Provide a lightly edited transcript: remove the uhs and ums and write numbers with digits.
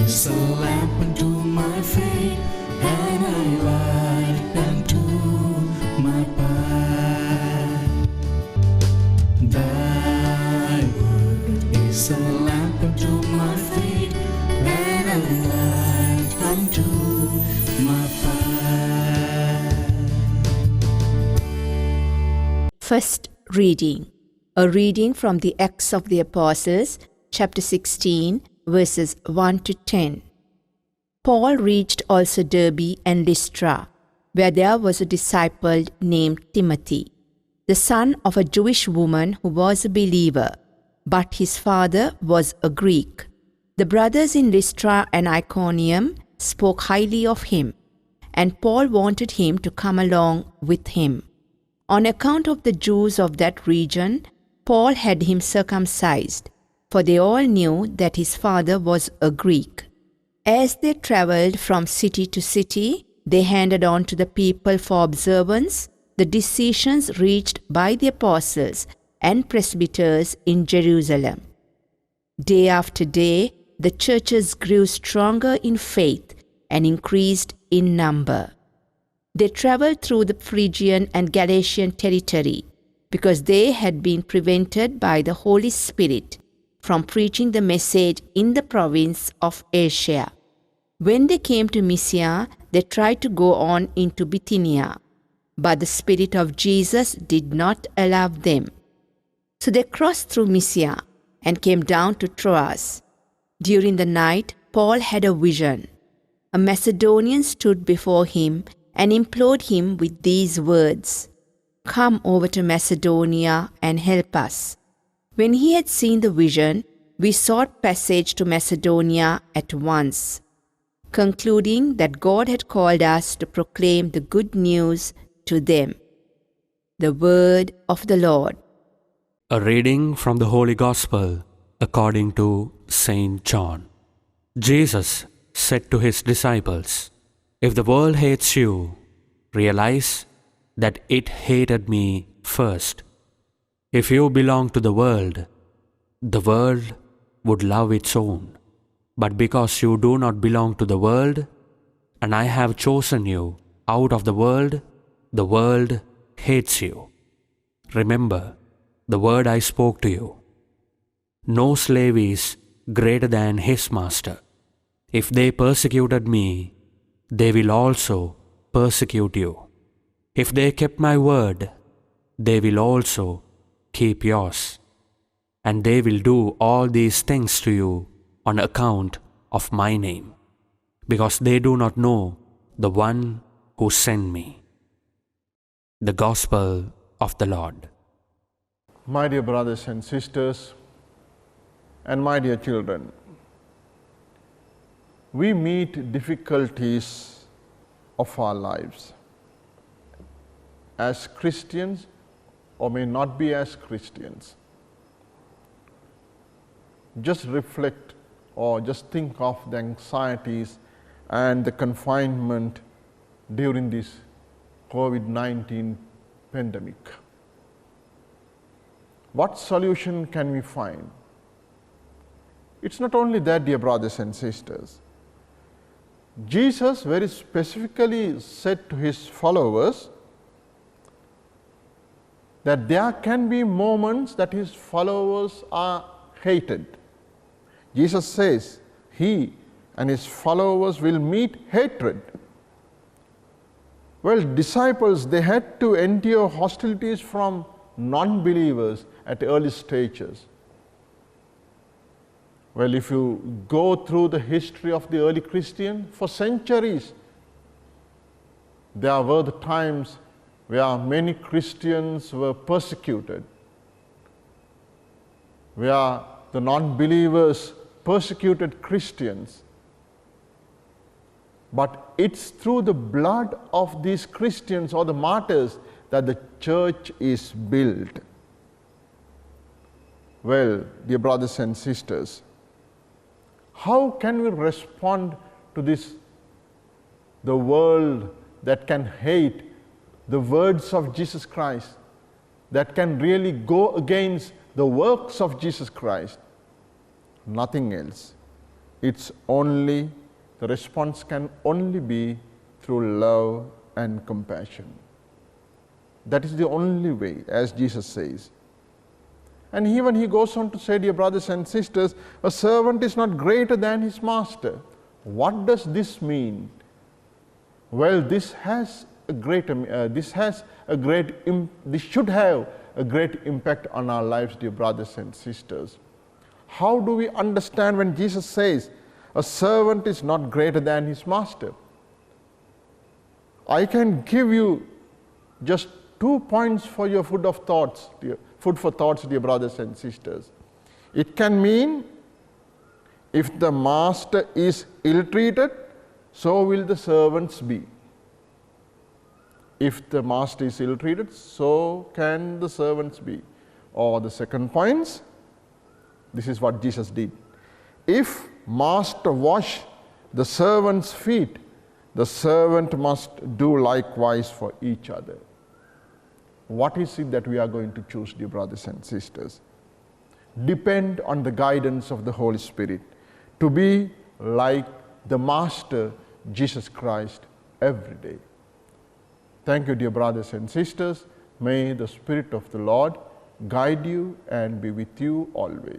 is a lamp unto my feet, and a light unto my path. Thy word is a lamp unto my feet, and a light unto my path. First reading. A reading from the Acts of the Apostles, chapter 16, verses 1 to 10. Paul reached also Derbe and Lystra, where there was a disciple named Timothy, the son of a Jewish woman who was a believer, but his father was a Greek. The brothers in Lystra and Iconium spoke highly of him, and Paul wanted him to come along with him. On account of the Jews of that region, Paul had him circumcised, for they all knew that his father was a Greek. As they travelled from city to city, they handed on to the people for observance the decisions reached by the apostles and presbyters in Jerusalem. Day after day, the churches grew stronger in faith and increased in number. They travelled through the Phrygian and Galatian territory, because they had been prevented by the Holy Spirit from preaching the message in the province of Asia. When they came to Mysia, they tried to go on into Bithynia, but the Spirit of Jesus did not allow them. So they crossed through Mysia and came down to Troas. During the night, Paul had a vision. A Macedonian stood before him and implored him with these words, "Come over to Macedonia and help us." When he had seen the vision, we sought passage to Macedonia at once, concluding that God had called us to proclaim the good news to them. The word of the Lord. A reading from the Holy Gospel according to Saint John. Jesus said to his disciples, "If the world hates you, realize that it hated me first. If you belong to the world would love its own. But because you do not belong to the world, and I have chosen you out of the world hates you. Remember the word I spoke to you. No slave is greater than his master. If they persecuted me, they will also persecute you. If they kept my word, they will also keep yours. And they will do all these things to you on account of my name, because they do not know the one who sent me." The Gospel of the Lord. My dear brothers and sisters, and my dear children, we meet difficulties of our lives as Christians or may not be as Christians. Just reflect or just think of the anxieties and the confinement during this COVID-19 pandemic. What solution can we find? It's not only that, dear brothers and sisters. Jesus very specifically said to his followers that there can be moments that his followers are hated. Jesus says he and his followers will meet hatred. Well, disciples, they had to endure hostilities from non-believers at early stages. Well, if you go through the history of the early Christian, for centuries, there were the times where many Christians were persecuted, where the non-believers persecuted Christians. But it's through the blood of these Christians or the martyrs that the church is built. Well, dear brothers and sisters, how can we respond to this, the world that can hate the words of Jesus Christ, that can really go against the works of Jesus Christ? Nothing else. the response can only be through love and compassion. That is the only way, as Jesus says. And even he goes on to say, dear brothers and sisters, a servant is not greater than his master. What does this mean? Well, this should have a great impact on our lives, dear brothers and sisters. How do we understand when Jesus says, a servant is not greater than his master? I can give you just 2 points for your food for thoughts, dear brothers and sisters. It can mean, if the master is ill-treated, so will the servants be. If the master is ill-treated, so can the servants be. Or the second point, this is what Jesus did. If master wash the servant's feet, the servant must do likewise for each other. What is it that we are going to choose, dear brothers and sisters? Depend on the guidance of the Holy Spirit to be like the Master, Jesus Christ, every day. Thank you, dear brothers and sisters. May the Spirit of the Lord guide you and be with you always.